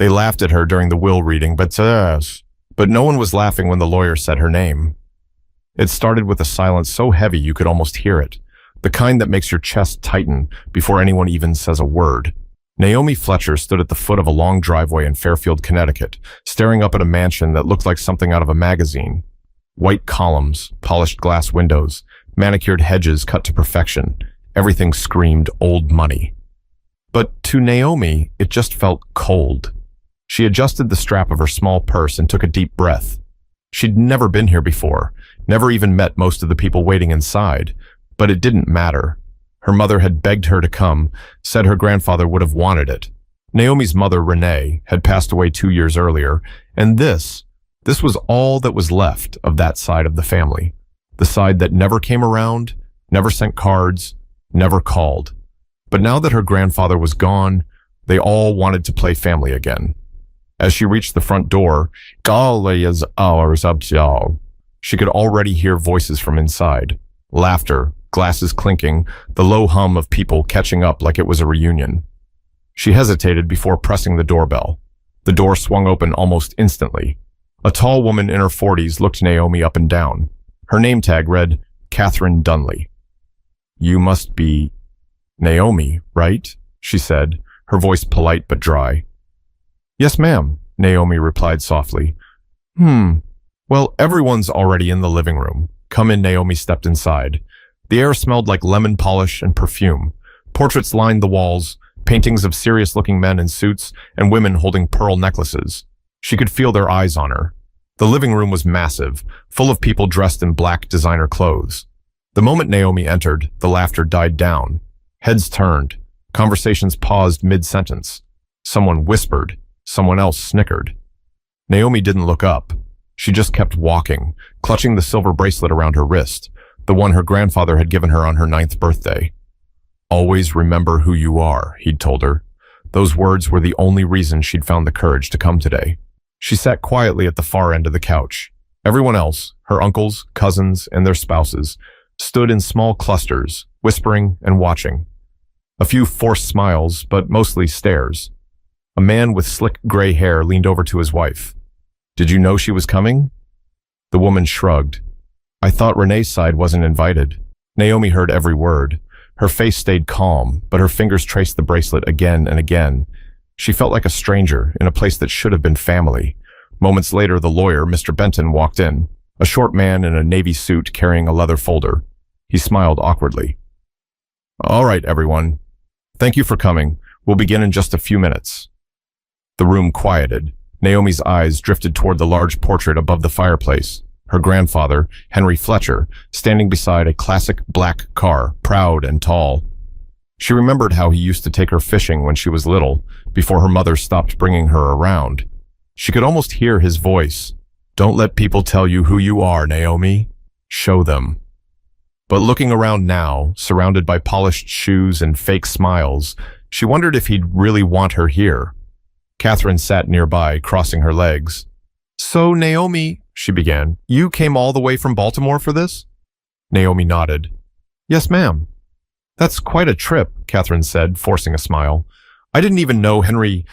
They laughed at her during the will reading, but no one was laughing when the lawyer said her name. It started with a silence so heavy you could almost hear it, the kind that makes your chest tighten before anyone even says a word. Naomi Fletcher stood at the foot of a long driveway in Fairfield, Connecticut, staring up at a mansion that looked like something out of a magazine. White columns, polished glass windows, manicured hedges cut to perfection. Everything screamed old money. But to Naomi, it just felt cold. She adjusted the strap of her small purse and took a deep breath. She'd never been here before, never even met most of the people waiting inside, but it didn't matter. Her mother had begged her to come, said her grandfather would have wanted it. Naomi's mother, Renee, had passed away 2 years earlier, and this was all that was left of that side of the family. The side that never came around, never sent cards, never called. But now that her grandfather was gone, they all wanted to play family again. As she reached the front door, "Golly is ours up, y'all." She could already hear voices from inside. Laughter, glasses clinking, the low hum of people catching up like it was a reunion. She hesitated before pressing the doorbell. The door swung open almost instantly. A tall woman in her 40s looked Naomi up and down. Her name tag read, Catherine Dunley. "You must be Naomi, right?" she said, her voice polite but dry. "Yes, ma'am," Naomi replied softly. Well, everyone's already in the living room. Come in." Naomi stepped inside. The air smelled like lemon polish and perfume. Portraits lined the walls, paintings of serious-looking men in suits and women holding pearl necklaces. She could feel their eyes on her. The living room was massive, full of people dressed in black designer clothes. The moment Naomi entered, the laughter died down. Heads turned. Conversations paused mid-sentence. Someone whispered. Someone else snickered. Naomi didn't look up. She just kept walking, clutching the silver bracelet around her wrist, the one her grandfather had given her on her 9th birthday. "Always remember who you are," he'd told her. Those words were the only reason she'd found the courage to come today. She sat quietly at the far end of the couch. Everyone else, her uncles, cousins, and their spouses, stood in small clusters, whispering and watching. A few forced smiles, but mostly stares. A man with slick gray hair leaned over to his wife. "Did you know she was coming?" The woman shrugged. "I thought Renee's side wasn't invited." Naomi heard every word. Her face stayed calm, but her fingers traced the bracelet again and again. She felt like a stranger in a place that should have been family. Moments later, the lawyer, Mr. Benton, walked in, a short man in a navy suit carrying a leather folder. He smiled awkwardly. "All right, everyone. Thank you for coming. We'll begin in just a few minutes." The room quieted. Naomi's eyes drifted toward the large portrait above the fireplace. Her grandfather, Henry Fletcher, standing beside a classic black car, proud and tall. She remembered how he used to take her fishing when she was little, before her mother stopped bringing her around. She could almost hear his voice. "Don't let people tell you who you are, Naomi. Show them." But looking around now, surrounded by polished shoes and fake smiles, she wondered if he'd really want her here. Catherine sat nearby, crossing her legs. "So, Naomi," she began, "you came all the way from Baltimore for this?" Naomi nodded. "Yes, ma'am." "That's quite a trip," Catherine said, forcing a smile. "I didn't even know Henry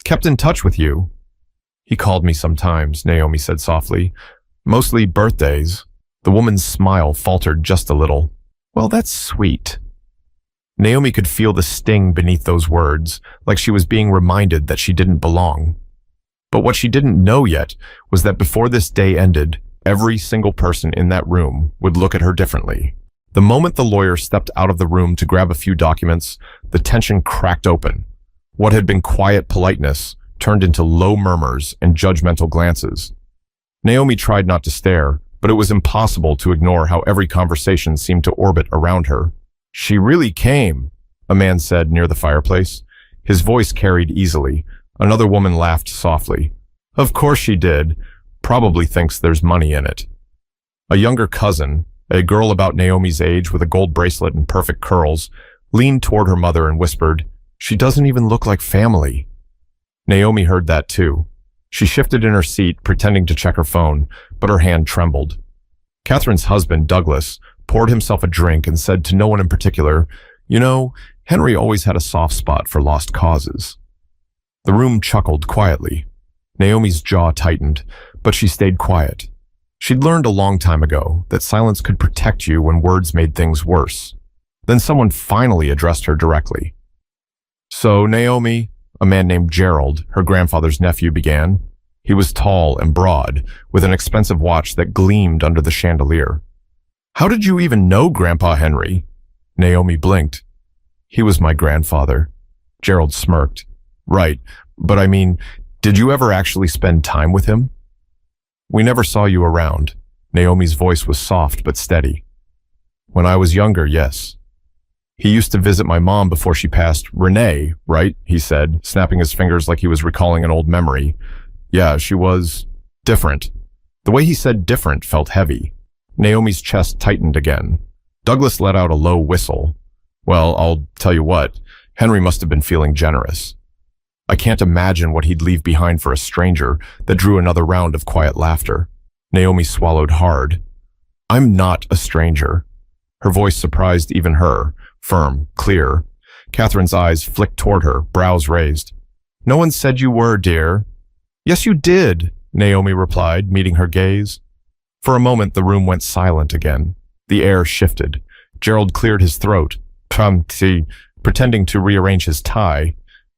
kept in touch with you." "He called me sometimes," Naomi said softly. "Mostly birthdays." The woman's smile faltered just a little. "Well, that's sweet." Naomi could feel the sting beneath those words, like she was being reminded that she didn't belong. But what she didn't know yet was that before this day ended, every single person in that room would look at her differently. The moment the lawyer stepped out of the room to grab a few documents, the tension cracked open. What had been quiet politeness turned into low murmurs and judgmental glances. Naomi tried not to stare, but it was impossible to ignore how every conversation seemed to orbit around her. "She really came," a man said near the fireplace. His voice carried easily. Another woman laughed softly. "Of course she did. Probably thinks there's money in it." A younger cousin, a girl about Naomi's age with a gold bracelet and perfect curls, leaned toward her mother and whispered, "She doesn't even look like family." Naomi heard that too. She shifted in her seat, pretending to check her phone, but her hand trembled. Catherine's husband, Douglas, poured himself a drink and said to no one in particular, "You know, Henry always had a soft spot for lost causes." The room chuckled quietly. Naomi's jaw tightened, but she stayed quiet. She'd learned a long time ago that silence could protect you when words made things worse. Then someone finally addressed her directly. "So, Naomi," a man named Gerald, her grandfather's nephew, began. He was tall and broad, with an expensive watch that gleamed under the chandelier. "How did you even know Grandpa Henry?" Naomi blinked. "He was my grandfather." Gerald smirked. "Right, but I mean, did you ever actually spend time with him?" "We never saw you around." Naomi's voice was soft but steady. "When I was younger, yes. He used to visit my mom before she passed. Renee, right?" he said, snapping his fingers like he was recalling an old memory. "Yeah, she was different." The way he said different felt heavy. Naomi's chest tightened again. Douglas let out a low whistle. "Well, I'll tell you what, Henry must have been feeling generous. I can't imagine what he'd leave behind for a stranger," that drew another round of quiet laughter. Naomi swallowed hard. "I'm not a stranger." Her voice surprised even her, firm, clear. Catherine's eyes flicked toward her, brows raised. "No one said you were, dear." "Yes, you did," Naomi replied, meeting her gaze. For a moment, the room went silent again. The air shifted. Gerald cleared his throat, pretending to rearrange his tie.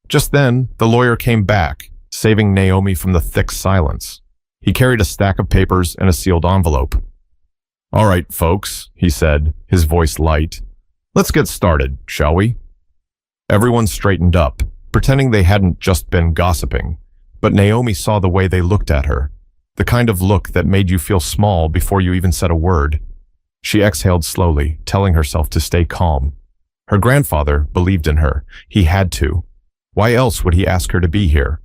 Just then, the lawyer came back, saving Naomi from the thick silence. He carried a stack of papers and a sealed envelope. "All right, folks," he said, his voice light. "Let's get started, shall we?" Everyone straightened up, pretending they hadn't just been gossiping. But Naomi saw the way they looked at her, the kind of look that made you feel small before you even said a word. She exhaled slowly, telling herself to stay calm. Her grandfather believed in her. He had to. Why else would he ask her to be here?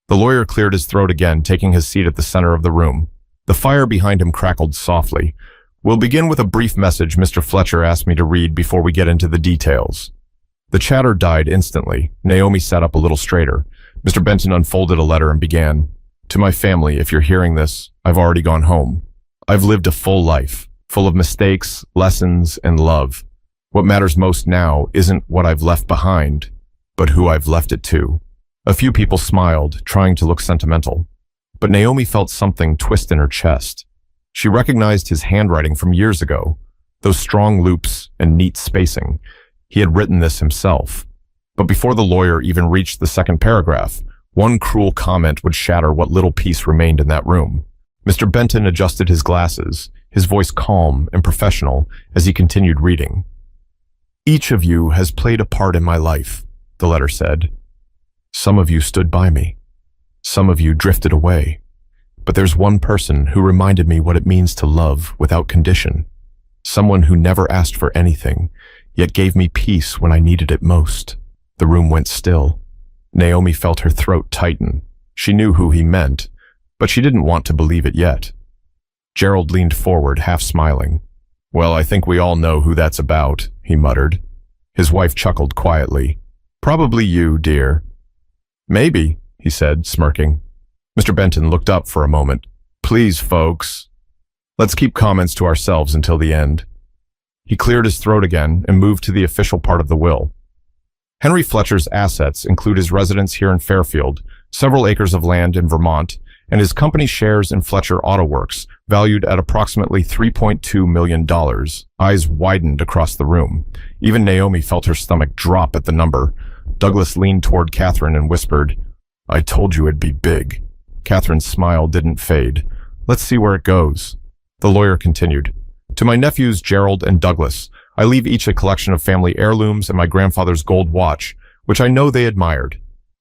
The lawyer cleared his throat again, taking his seat at the center of the room. The fire behind him crackled softly. "We'll begin with a brief message Mr. Fletcher asked me to read before we get into the details." The chatter died instantly. Naomi sat up a little straighter. Mr. Benton unfolded a letter and began. "To my family, if you're hearing this, I've already gone home. I've lived a full life, full of mistakes, lessons, and love. What matters most now isn't what I've left behind, but who I've left it to." A few people smiled, trying to look sentimental. But Naomi felt something twist in her chest. She recognized his handwriting from years ago, those strong loops and neat spacing. He had written this himself. But before the lawyer even reached the second paragraph, one cruel comment would shatter what little peace remained in that room. Mr. Benton adjusted his glasses, his voice calm and professional as he continued reading. "Each of you has played a part in my life," the letter said. "Some of you stood by me. Some of you drifted away. But there's one person who reminded me what it means to love without condition. Someone who never asked for anything, yet gave me peace when I needed it most." The room went still. Naomi felt her throat tighten. She knew who he meant, but she didn't want to believe it yet. Gerald leaned forward, half smiling. "Well, I think we all know who that's about," he muttered. His wife chuckled quietly. "Probably you, dear." "Maybe," he said, smirking. Mr. Benton looked up for a moment. "Please, folks. Let's keep comments to ourselves until the end." He cleared his throat again and moved to the official part of the will. Henry Fletcher's assets include his residence here in Fairfield, several acres of land in Vermont, and his company shares in Fletcher Auto Works, valued at approximately $3.2 million. Eyes widened across the room. Even Naomi felt her stomach drop at the number. Douglas leaned toward Catherine and whispered, "I told you it'd be big." Catherine's smile didn't fade. "Let's see where it goes." The lawyer continued. "To my nephews Gerald and Douglas, I leave each a collection of family heirlooms and my grandfather's gold watch, which I know they admired.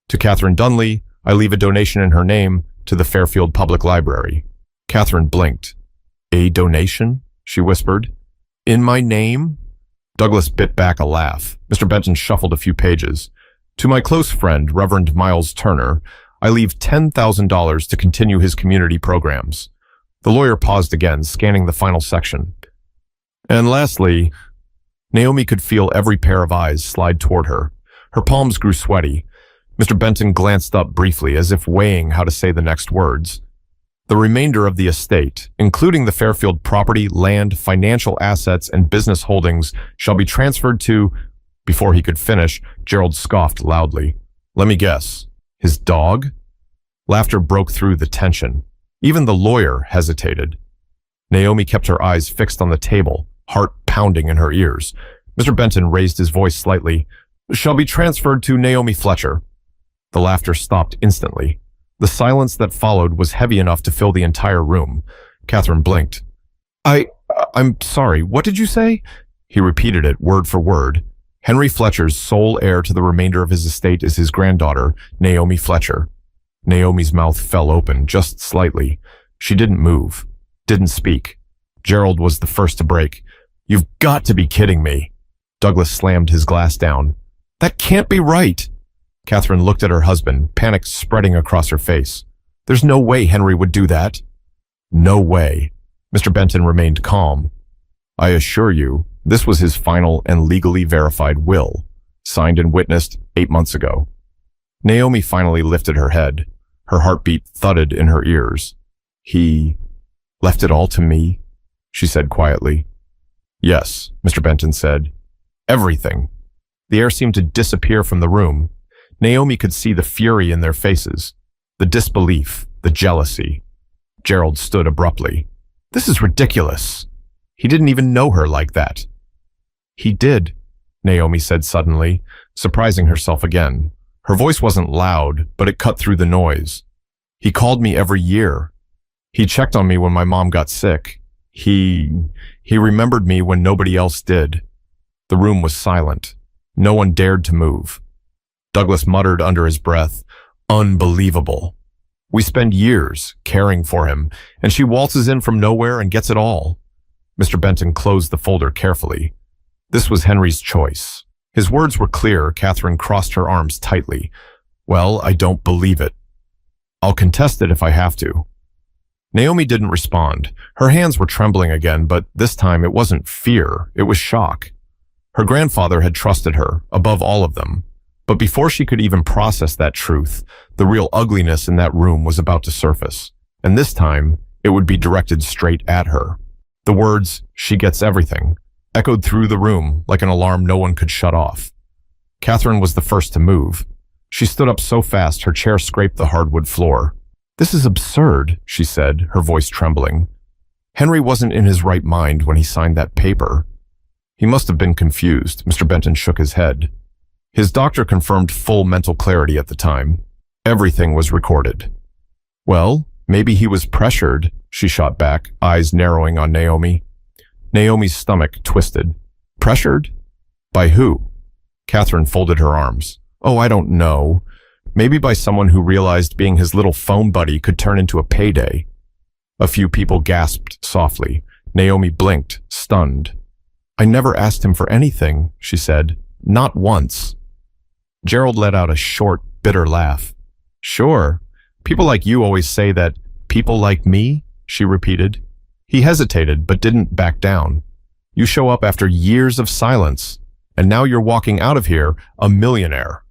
To Catherine Dunley, I leave a donation in her name to the Fairfield Public Library." Catherine blinked. "A donation?" she whispered. "In my name?" Douglas bit back a laugh. Mr. Benton shuffled a few pages. "To my close friend, Reverend Miles Turner, I leave $10,000 to continue his community programs." The lawyer paused again, scanning the final section. "And lastly," Naomi could feel every pair of eyes slide toward her. Her palms grew sweaty. Mr. Benton glanced up briefly, as if weighing how to say the next words. "The remainder of the estate, including the Fairfield property, land, financial assets, and business holdings, shall be transferred to—" Before he could finish, Gerald scoffed loudly. "Let me guess." His dog? Laughter broke through the tension. Even the lawyer hesitated. Naomi kept her eyes fixed on the table, heart pounding in her ears. Mr. Benton raised his voice slightly. "Shall be transferred to Naomi Fletcher." The laughter stopped instantly. The silence that followed was heavy enough to fill the entire room. Catherine blinked. I'm sorry, what did you say?" He repeated it word for word. Henry Fletcher's sole heir to the remainder of his estate is his granddaughter, Naomi Fletcher. Naomi's mouth fell open, just slightly. She didn't move, didn't speak. Gerald was the first to break. "You've got to be kidding me." Douglas slammed his glass down. "That can't be right." Catherine looked at her husband, panic spreading across her face. "There's no way Henry would do that." "No way." Mr. Benton remained calm. "I assure you, this was his final and legally verified will, signed and witnessed 8 months ago." Naomi finally lifted her head. Her heartbeat thudded in her ears. "He left it all to me," she said quietly. "Yes," Mr. Benton said. "Everything." The air seemed to disappear from the room. Naomi could see the fury in their faces, the disbelief, the jealousy. Gerald stood abruptly. "This is ridiculous." He didn't even know her like that. "He did," Naomi said suddenly, surprising herself again. Her voice wasn't loud, but it cut through the noise. "He called me every year. He checked on me when my mom got sick. He remembered me when nobody else did." The room was silent. No one dared to move. Douglas muttered under his breath, "Unbelievable. We spend years caring for him, and she waltzes in from nowhere and gets it all." Mr. Benton closed the folder carefully. This was Henry's choice. His words were clear. Catherine crossed her arms tightly. "Well, I don't believe it. I'll contest it if I have to." Naomi didn't respond. Her hands were trembling again, but this time it wasn't fear, it was shock. Her grandfather had trusted her, above all of them. But before she could even process that truth, the real ugliness in that room was about to surface. And this time, it would be directed straight at her. The words, "She gets everything," echoed through the room like an alarm no one could shut off. Catherine was the first to move. She stood up so fast her chair scraped the hardwood floor. "This is absurd," she said, her voice trembling. "Henry wasn't in his right mind when he signed that paper." "He must have been confused," Mr. Benton shook his head. His doctor confirmed full mental clarity at the time. Everything was recorded. "Well, maybe he was pressured," she shot back, eyes narrowing on Naomi. Naomi's stomach twisted. "Pressured? By who?" Catherine folded her arms. "Oh, I don't know. Maybe by someone who realized being his little phone buddy could turn into a payday." A few people gasped softly. Naomi blinked, stunned. "I never asked him for anything," she said. "Not once." Gerald let out a short, bitter laugh. "Sure. People like you always say that. People like me?" she repeated. He hesitated, but didn't back down. "You show up after years of silence, and now you're walking out of here a millionaire.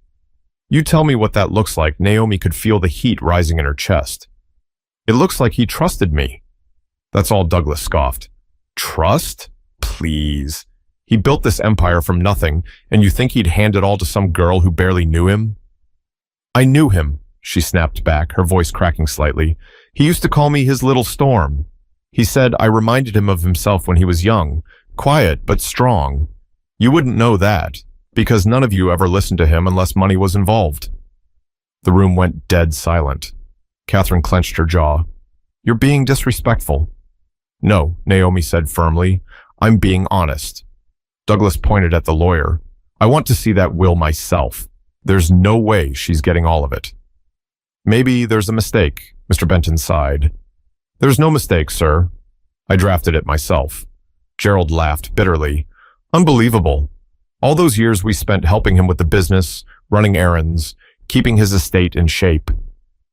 You tell me what that looks like." Naomi could feel the heat rising in her chest. "It looks like he trusted me." That's all Douglas scoffed. "Trust? Please. He built this empire from nothing, and you think he'd hand it all to some girl who barely knew him?" "I knew him," she snapped back, her voice cracking slightly. "He used to call me his little storm. He said I reminded him of himself when he was young, quiet but strong. You wouldn't know that, because none of you ever listened to him unless money was involved." The room went dead silent. Catherine clenched her jaw. "You're being disrespectful." "No," Naomi said firmly. "I'm being honest." Douglas pointed at the lawyer. "I want to see that will myself. There's no way she's getting all of it." "Maybe there's a mistake," Mr. Benton sighed. "There's no mistake, sir. I drafted it myself." Gerald laughed bitterly. "Unbelievable. All those years we spent helping him with the business, running errands, keeping his estate in shape.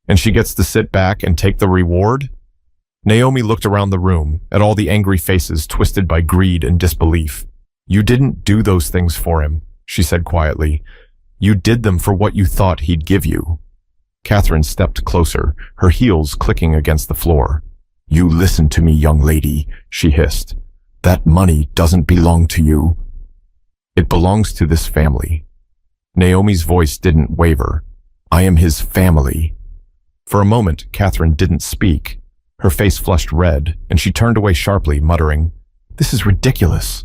And she gets to sit back and take the reward?" Naomi looked around the room, at all the angry faces twisted by greed and disbelief. "You didn't do those things for him," she said quietly. "You did them for what you thought he'd give you." Catherine stepped closer, her heels clicking against the floor. "You listen to me, young lady," she hissed. "That money doesn't belong to you. It belongs to this family." Naomi's voice didn't waver. I am his family. For a moment, Catherine didn't speak. Her face flushed red, and she turned away sharply, muttering, "This is ridiculous."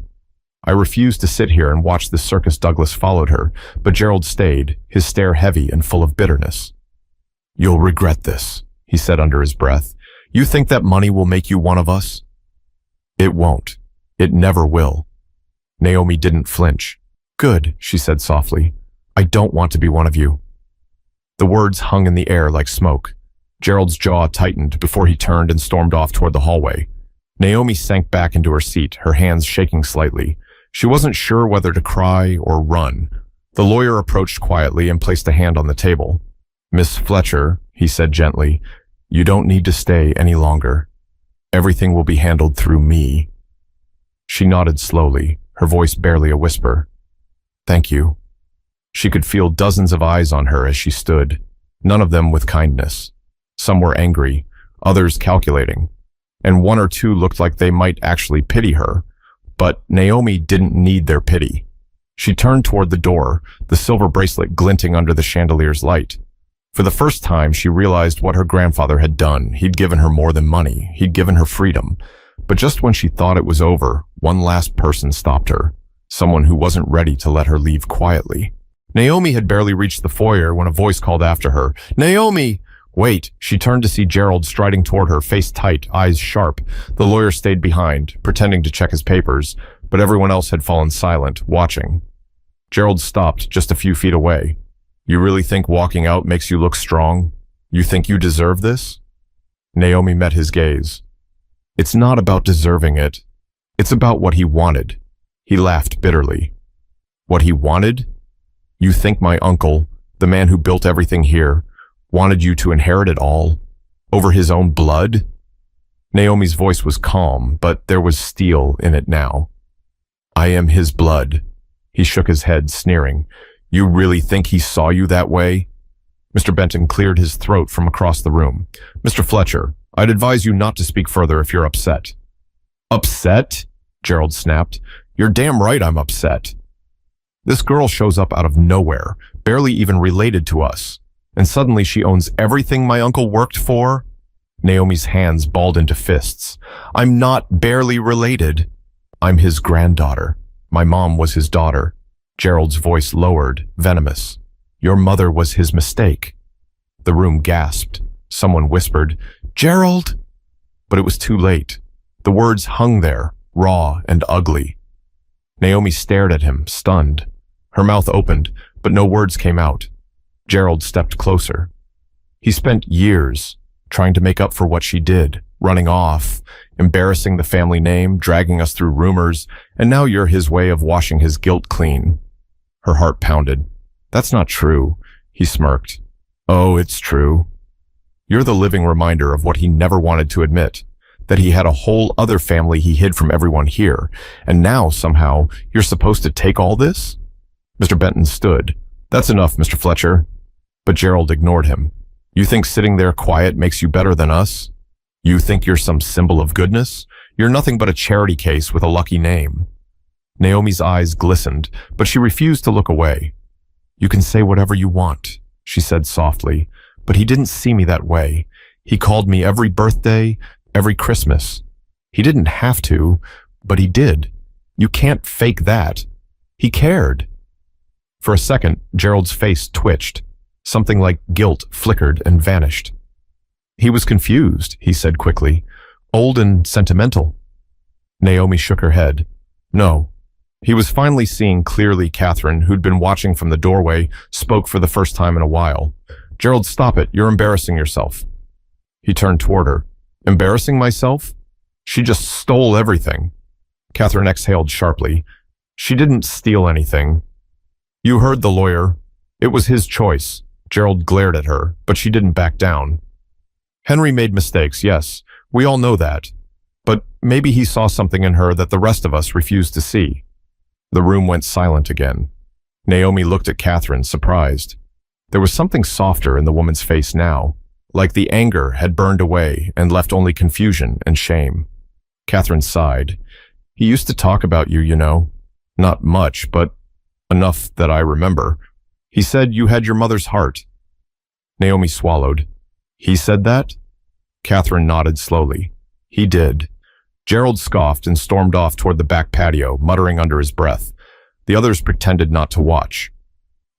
I refused to sit here and watch the circus. Douglas followed her, but Gerald stayed, his stare heavy and full of bitterness. "You'll regret this," he said under his breath. "You think that money will make you one of us?" "It won't. It never will." Naomi didn't flinch. "Good," she said softly. "I don't want to be one of you." The words hung in the air like smoke. Gerald's jaw tightened before he turned and stormed off toward the hallway. Naomi sank back into her seat, her hands shaking slightly. She wasn't sure whether to cry or run. The lawyer approached quietly and placed a hand on the table. "Miss Fletcher," he said gently, "you don't need to stay any longer. Everything will be handled through me." She nodded slowly, her voice barely a whisper. "Thank you." She could feel dozens of eyes on her as she stood, none of them with kindness. Some were angry, others calculating, and one or two looked like they might actually pity her. But Naomi didn't need their pity. She turned toward the door, the silver bracelet glinting under the chandelier's light. For the first time, she realized what her grandfather had done. He'd given her more than money. He'd given her freedom. But just when she thought it was over, one last person stopped her, someone who wasn't ready to let her leave quietly. Naomi had barely reached the foyer when a voice called after her, "Naomi!" "Wait." She turned to see Gerald striding toward her, face tight, eyes sharp. The lawyer stayed behind, pretending to check his papers, but everyone else had fallen silent, watching. Gerald stopped just a few feet away. "You really think walking out makes you look strong? You think you deserve this?" Naomi met his gaze. "It's not about deserving it. It's about what he wanted." He laughed bitterly. "What he wanted? You think my uncle, the man who built everything here, wanted you to inherit it all? Over his own blood?" Naomi's voice was calm, but there was steel in it now. "I am his blood." He shook his head, sneering. "You really think he saw you that way?" Mr. Benton cleared his throat from across the room. "Mr. Fletcher, I'd advise you not to speak further if you're upset." "Upset?" Gerald snapped. "You're damn right I'm upset. This girl shows up out of nowhere, barely even related to us. And suddenly she owns everything my uncle worked for?" Naomi's hands balled into fists. "I'm not barely related. I'm his granddaughter. My mom was his daughter." Gerald's voice lowered, venomous. "Your mother was his mistake." The room gasped. Someone whispered, "Gerald!" But it was too late. The words hung there, raw and ugly. Naomi stared at him, stunned. Her mouth opened, but no words came out. Gerald stepped closer. He spent years trying to make up for what she did, running off, embarrassing the family name, dragging us through rumors, and now you're his way of washing his guilt clean. Her heart pounded. "That's not true," he smirked. "Oh, it's true. You're the living reminder of what he never wanted to admit, that he had a whole other family he hid from everyone here, and now, somehow, you're supposed to take all this?" Mr. Benton stood. "That's enough, Mr. Fletcher." But Gerald ignored him. "You think sitting there quiet makes you better than us? You think you're some symbol of goodness? You're nothing but a charity case with a lucky name." Naomi's eyes glistened, but she refused to look away. "You can say whatever you want," she said softly, "but he didn't see me that way. He called me every birthday, every Christmas. He didn't have to, but he did. You can't fake that. He cared." For a second, Gerald's face twitched. Something like guilt flickered and vanished. "He was confused," he said quickly. "Old and sentimental." Naomi shook her head. "No." He was finally seeing clearly. Catherine, who'd been watching from the doorway, spoke for the first time in a while. "Gerald, stop it. You're embarrassing yourself." He turned toward her. "Embarrassing myself? She just stole everything." Catherine exhaled sharply. "She didn't steal anything. You heard the lawyer. It was his choice." Gerald glared at her, but she didn't back down. "Henry made mistakes, yes. We all know that. But maybe he saw something in her that the rest of us refused to see." The room went silent again. Naomi looked at Catherine, surprised. There was something softer in the woman's face now, like the anger had burned away and left only confusion and shame. Catherine sighed. "He used to talk about you, you know. Not much, but enough that I remember. He said you had your mother's heart. Naomi swallowed. He said that? Catherine nodded slowly. He did. Gerald scoffed and stormed off toward the back patio, muttering under his breath. The others pretended not to watch.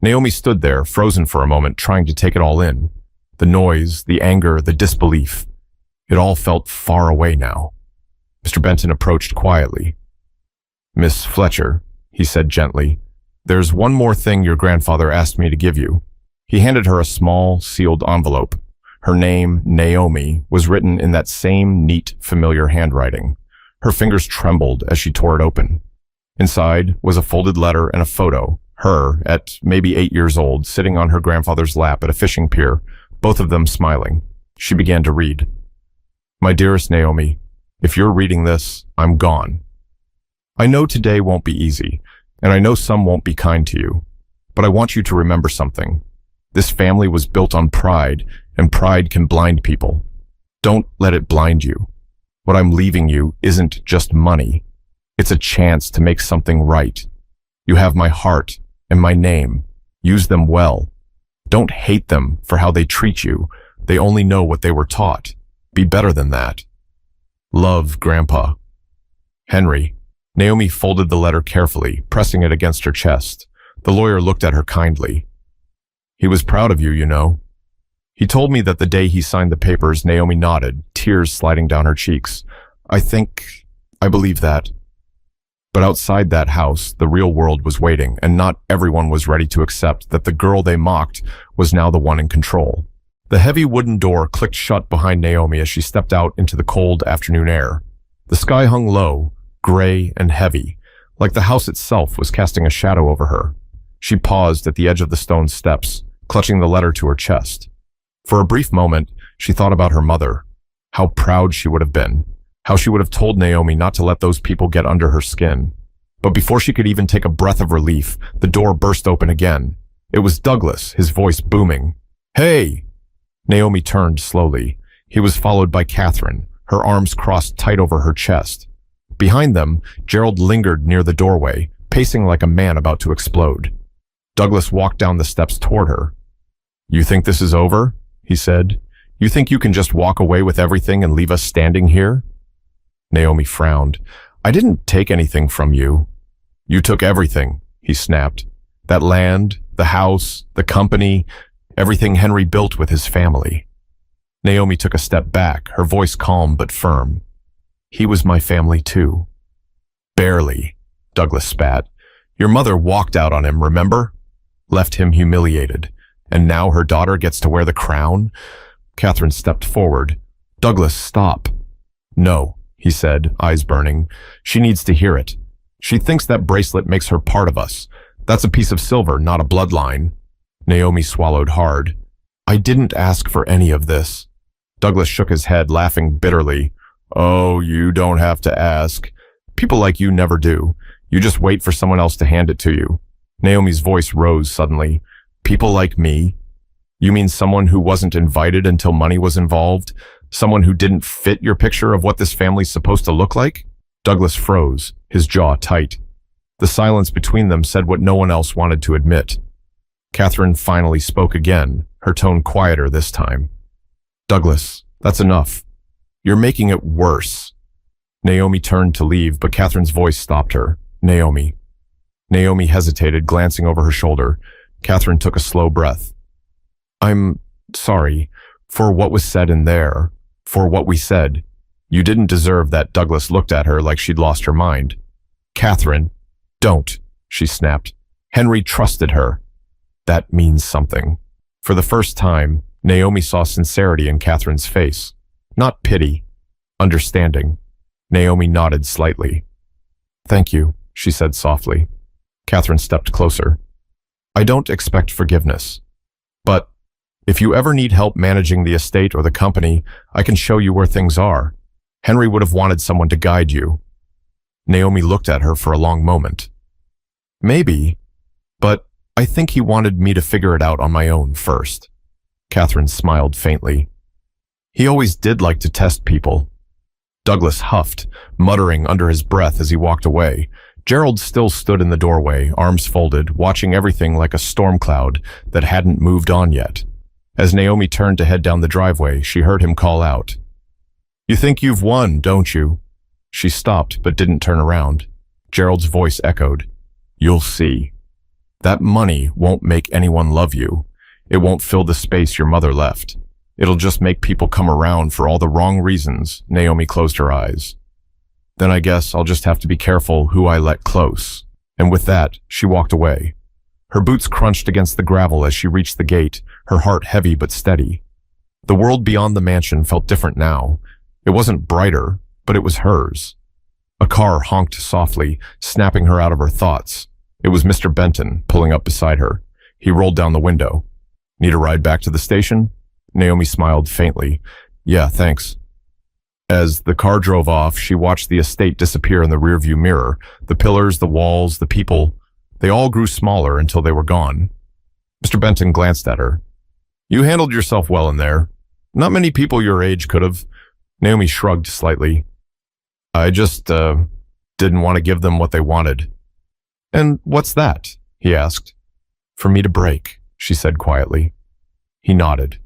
Naomi stood there, frozen for a moment, trying to take it all in. The noise, the anger, the disbelief. It all felt far away now. Mr. Benton approached quietly. Miss Fletcher, he said gently, there's one more thing your grandfather asked me to give you. He handed her a small, sealed envelope. Her name, Naomi, was written in that same neat, familiar handwriting. Her fingers trembled as she tore it open. Inside was a folded letter and a photo, her, at maybe 8 years old, sitting on her grandfather's lap at a fishing pier, both of them smiling. She began to read. My dearest Naomi, if you're reading this, I'm gone. I know today won't be easy, and I know some won't be kind to you, but I want you to remember something. This family was built on pride, and pride can blind people. Don't let it blind you. What I'm leaving you isn't just money. It's a chance to make something right. You have my heart and my name. Use them well. Don't hate them for how they treat you. They only know what they were taught. Be better than that. Love, Grandpa. Henry. Naomi folded the letter carefully, pressing it against her chest. The lawyer looked at her kindly. He was proud of you, you know. He told me that the day he signed the papers, Naomi nodded, tears sliding down her cheeks. I believe that. But outside that house, the real world was waiting, and not everyone was ready to accept that the girl they mocked was now the one in control. The heavy wooden door clicked shut behind Naomi as she stepped out into the cold afternoon air. The sky hung low, gray and heavy, like the house itself was casting a shadow over her. She paused at the edge of the stone steps, clutching the letter to her chest. For a brief moment, she thought about her mother, how proud she would have been, how she would have told Naomi not to let those people get under her skin. But before she could even take a breath of relief, the door burst open again. It was Douglas, his voice booming. Hey! Naomi turned slowly. He was followed by Catherine, her arms crossed tight over her chest. Behind them, Gerald lingered near the doorway, pacing like a man about to explode. Douglas walked down the steps toward her. You think this is over? He said. You think you can just walk away with everything and leave us standing here? Naomi frowned. I didn't take anything from you. You took everything, he snapped. That land, the house, the company, everything Henry built with his family. Naomi took a step back, her voice calm but firm. He was my family too. Barely, Douglas spat. Your mother walked out on him, remember? Left him humiliated. And now her daughter gets to wear the crown? Catherine stepped forward. Douglas, stop. No, he said, eyes burning. She needs to hear it. She thinks that bracelet makes her part of us. That's a piece of silver, not a bloodline. Naomi swallowed hard. I didn't ask for any of this. Douglas shook his head, laughing bitterly. Oh, you don't have to ask. People like you never do. You just wait for someone else to hand it to you. Naomi's voice rose suddenly. People like me? You mean someone who wasn't invited until money was involved? Someone who didn't fit your picture of what this family's supposed to look like? Douglas froze, his jaw tight. The silence between them said what no one else wanted to admit. Catherine finally spoke again, her tone quieter this time. Douglas, that's enough. You're making it worse. Naomi turned to leave, but Catherine's voice stopped her. Naomi. Naomi hesitated, glancing over her shoulder. Catherine took a slow breath. I'm sorry for what was said in there, for what we said. You didn't deserve that. Douglas looked at her like she'd lost her mind. Catherine, don't, she snapped. Henry trusted her. That means something. For the first time, Naomi saw sincerity in Catherine's face. Not pity, understanding. Naomi nodded slightly. Thank you, she said softly. Catherine stepped closer. I don't expect forgiveness. But if you ever need help managing the estate or the company, I can show you where things are. Henry would have wanted someone to guide you. Naomi looked at her for a long moment. Maybe, but I think he wanted me to figure it out on my own first. Catherine smiled faintly. He always did like to test people. Douglas huffed, muttering under his breath as he walked away. Gerald still stood in the doorway, arms folded, watching everything like a storm cloud that hadn't moved on yet. As Naomi turned to head down the driveway, she heard him call out, "You think you've won, don't you?" She stopped but didn't turn around. Gerald's voice echoed, "You'll see. That money won't make anyone love you. It won't fill the space your mother left. It'll just make people come around for all the wrong reasons." Naomi closed her eyes. "Then I guess I'll just have to be careful who I let close." And with that, she walked away. Her boots crunched against the gravel as she reached the gate, her heart heavy but steady. The world beyond the mansion felt different now. It wasn't brighter, but it was hers. A car honked softly, snapping her out of her thoughts. It was Mr. Benton, pulling up beside her. He rolled down the window. "Need a ride back to the station?" Naomi smiled faintly. "Yeah, thanks." As the car drove off, she watched the estate disappear in the rearview mirror. The pillars, the walls, the people, they all grew smaller until they were gone. Mr. Benton glanced at her. "You handled yourself well in there. Not many people your age could have." Naomi shrugged slightly. "I just, didn't want to give them what they wanted." "And what's that?" he asked. "For me to break," she said quietly. He nodded.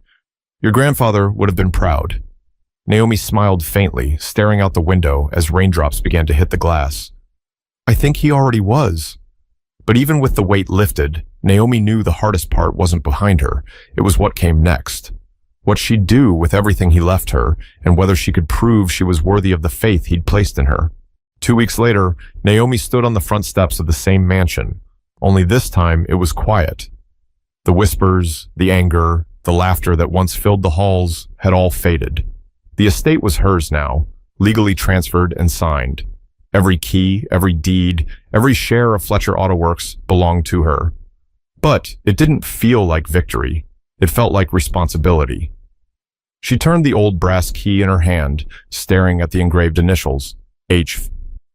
"Your grandfather would have been proud." Naomi smiled faintly, staring out the window as raindrops began to hit the glass. "I think he already was." But even with the weight lifted, Naomi knew the hardest part wasn't behind her. It was what came next. What she'd do with everything he left her, and whether she could prove she was worthy of the faith he'd placed in her. 2 weeks later, Naomi stood on the front steps of the same mansion. Only this time, it was quiet. The whispers, the anger, the laughter that once filled the halls had all faded. The estate was hers now, legally transferred and signed. Every key, every deed, every share of Fletcher Auto Works belonged to her. But it didn't feel like victory. It felt like responsibility. She turned the old brass key in her hand, staring at the engraved initials, H.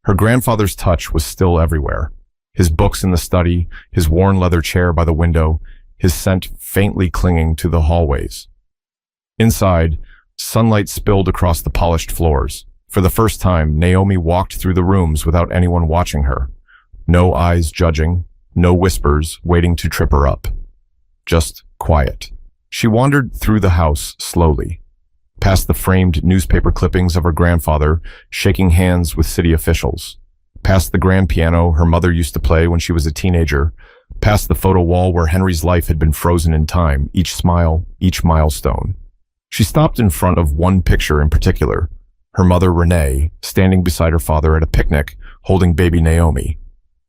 Her grandfather's touch was still everywhere. His books in the study, his worn leather chair by the window, his scent faintly clinging to the hallways. Inside, sunlight spilled across the polished floors. For the first time, Naomi walked through the rooms without anyone watching her. No eyes judging, no whispers waiting to trip her up. Just quiet. She wandered through the house slowly, past the framed newspaper clippings of her grandfather, shaking hands with city officials, past the grand piano her mother used to play when she was a teenager, past the photo wall where Henry's life had been frozen in time, each smile, each milestone. She stopped in front of one picture in particular, her mother Renee, standing beside her father at a picnic, holding baby Naomi.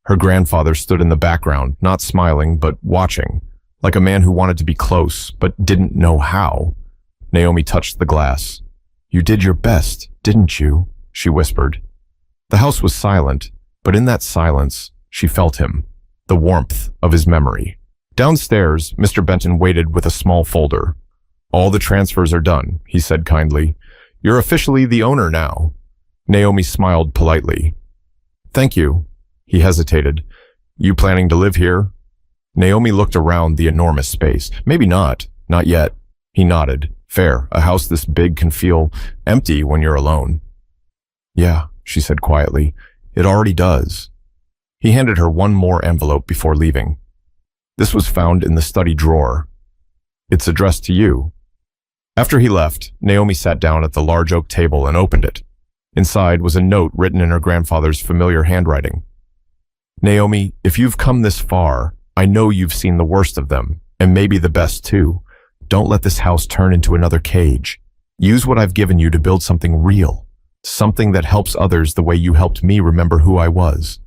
Her grandfather stood in the background, not smiling, but watching, like a man who wanted to be close, but didn't know how. Naomi touched the glass. "You did your best, didn't you?" she whispered. The house was silent, but in that silence, she felt him, the warmth of his memory. Downstairs, Mr. Benton waited with a small folder. "All the transfers are done," he said kindly. "You're officially the owner now." Naomi smiled politely. "Thank you." He hesitated. "You planning to live here?" Naomi looked around the enormous space. "Maybe not. Not yet." He nodded. "Fair. A house this big can feel empty when you're alone." "Yeah," she said quietly. "It already does." He handed her one more envelope before leaving. "This was found in the study drawer. It's addressed to you." After he left, Naomi sat down at the large oak table and opened it. Inside was a note written in her grandfather's familiar handwriting. "Naomi, if you've come this far, I know you've seen the worst of them, and maybe the best too. Don't let this house turn into another cage. Use what I've given you to build something real, something that helps others the way you helped me remember who I was.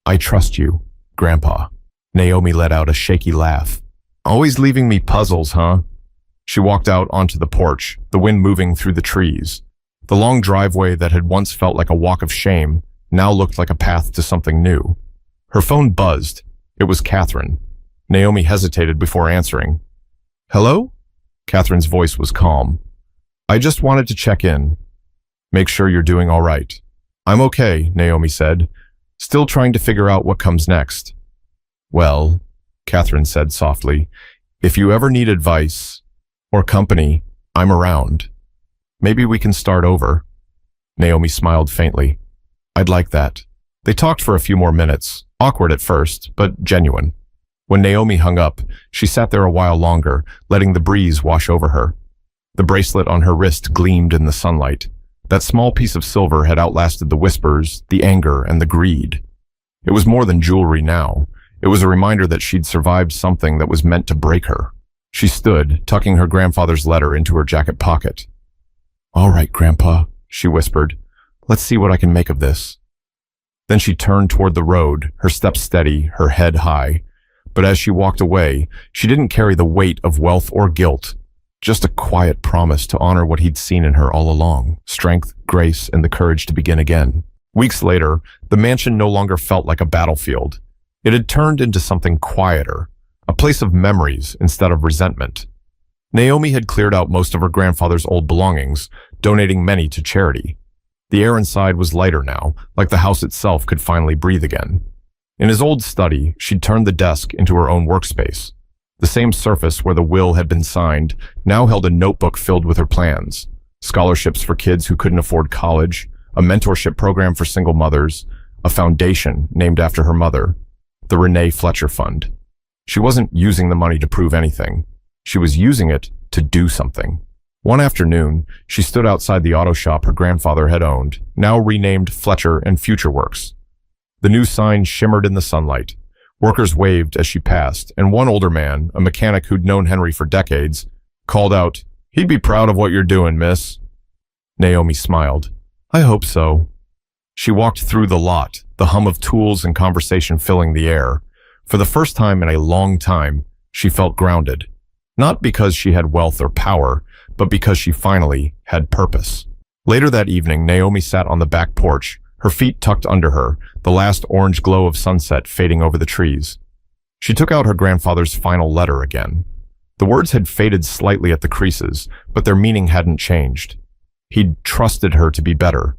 I trust you, Grandpa." Naomi let out a shaky laugh. "Always leaving me puzzles, huh?" She walked out onto the porch, the wind moving through the trees. The long driveway that had once felt like a walk of shame now looked like a path to something new. Her phone buzzed. It was Catherine. Naomi hesitated before answering. "Hello?" Catherine's voice was calm. "I just wanted to check in. Make sure you're doing all right." "I'm okay," Naomi said, still trying to figure out what comes next. "Well," Catherine said softly, "if you ever need advice or company, I'm around. Maybe we can start over." Naomi smiled faintly. "I'd like that." They talked for a few more minutes, awkward at first, but genuine. When Naomi hung up, she sat there a while longer, letting the breeze wash over her. The bracelet on her wrist gleamed in the sunlight. That small piece of silver had outlasted the whispers, the anger, and the greed. It was more than jewelry now. It was a reminder that she'd survived something that was meant to break her. She stood, tucking her grandfather's letter into her jacket pocket. "All right, Grandpa," she whispered. "Let's see what I can make of this." Then she turned toward the road, her steps steady, her head high. But as she walked away, she didn't carry the weight of wealth or guilt, just a quiet promise to honor what he'd seen in her all along, strength, grace, and the courage to begin again. Weeks later, the mansion no longer felt like a battlefield. It had turned into something quieter, a place of memories instead of resentment. Naomi had cleared out most of her grandfather's old belongings, donating many to charity. The air inside was lighter now, like the house itself could finally breathe again. In his old study, she'd turned the desk into her own workspace. The same surface where the will had been signed now held a notebook filled with her plans: scholarships for kids who couldn't afford college, a mentorship program for single mothers, a foundation named after her mother, the Renee Fletcher Fund. She wasn't using the money to prove anything. She was using it to do something. One afternoon, she stood outside the auto shop her grandfather had owned, now renamed Fletcher and Future Works. The new sign shimmered in the sunlight. Workers waved as she passed, and one older man, a mechanic who'd known Henry for decades, called out, "He'd be proud of what you're doing, miss." Naomi smiled. "I hope so." She walked through the lot, the hum of tools and conversation filling the air. For the first time in a long time, she felt grounded. Not because she had wealth or power, but because she finally had purpose. Later that evening, Naomi sat on the back porch, her feet tucked under her, the last orange glow of sunset fading over the trees. She took out her grandfather's final letter again. The words had faded slightly at the creases, but their meaning hadn't changed. He'd trusted her to be better,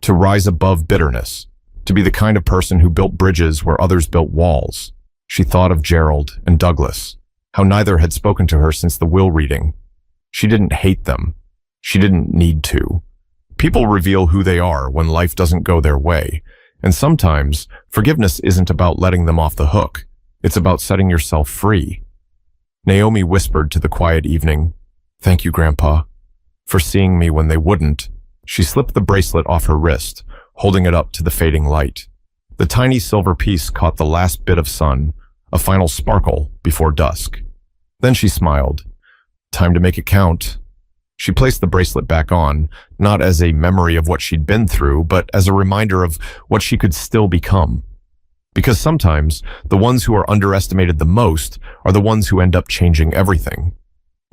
to rise above bitterness, to be the kind of person who built bridges where others built walls. She thought of Gerald and Douglas, how neither had spoken to her since the will reading. She didn't hate them. She didn't need to. People reveal who they are when life doesn't go their way, and sometimes forgiveness isn't about letting them off the hook. It's about setting yourself free. Naomi whispered to the quiet evening, "Thank you, Grandpa," for seeing me when they wouldn't. She slipped the bracelet off her wrist, holding it up to the fading light. The tiny silver piece caught the last bit of sun, a final sparkle before dusk. Then she smiled. Time to make it count. She placed the bracelet back on, not as a memory of what she'd been through, but as a reminder of what she could still become. Because sometimes, the ones who are underestimated the most are the ones who end up changing everything.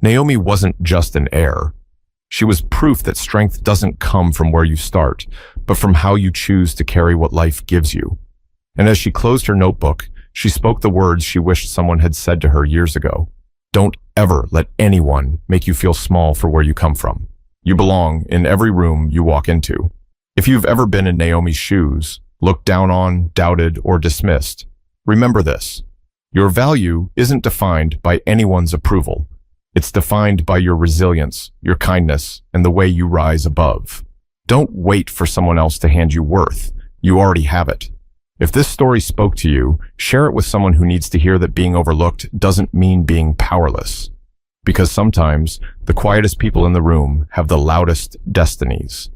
Naomi wasn't just an heir. She was proof that strength doesn't come from where you start, but from how you choose to carry what life gives you. And as she closed her notebook, she spoke the words she wished someone had said to her years ago. Don't ever let anyone make you feel small for where you come from. You belong in every room you walk into. If you've ever been in Naomi's shoes, looked down on, doubted, or dismissed, remember this. Your value isn't defined by anyone's approval. It's defined by your resilience, your kindness, and the way you rise above. Don't wait for someone else to hand you worth. You already have it. If this story spoke to you, share it with someone who needs to hear that being overlooked doesn't mean being powerless. Because sometimes, the quietest people in the room have the loudest destinies.